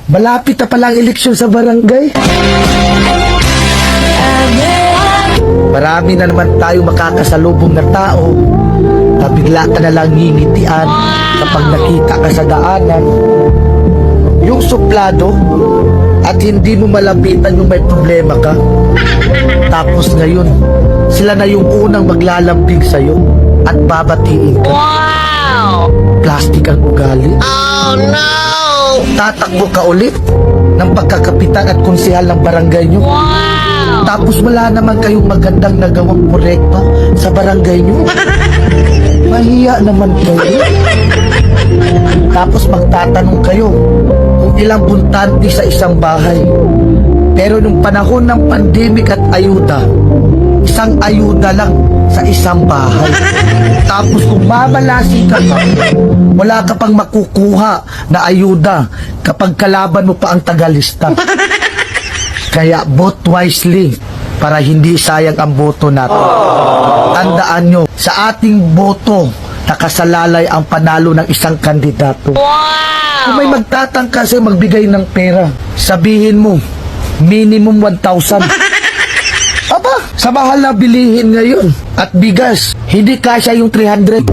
Malapit na palang eleksyon sa barangay. Marami na naman tayo makakasalubong na tao na bigla ka na lang ngingitian kapag nakita ka sa daanan. Yung suplado at hindi mo malapitan yung may problema ka. Tapos ngayon, sila na yung unang maglalambing sa'yo at babatiin ka. Wow! Plastic ang ugali. Oh no! Tatakbo ka ulit ng pagkakapitan at konsehal ng barangay nyo. Wow! Tapos wala naman kayong magandang nagawang proyekto sa barangay nyo. Mahiya naman kayo. Tapos magtatanong kayo kung ilang buntante sa isang bahay. Pero nung panahon ng pandemic at ayuda, isang ayuda lang sa isang bahay. Tapos kung mamalasin ka pa, wala ka pang makukuha na ayuda kapag kalaban mo pa ang tagalista. Kaya vote wisely para hindi sayang ang boto natin. Tandaan nyo, sa ating boto, nakasalalay ang panalo ng isang kandidato. Kung may magtatangka sa'yo magbigay ng pera, sabihin mo, minimum 1,000. Aba, sa mahal na bilihin ngayon at bigas, hindi kasya yung 300.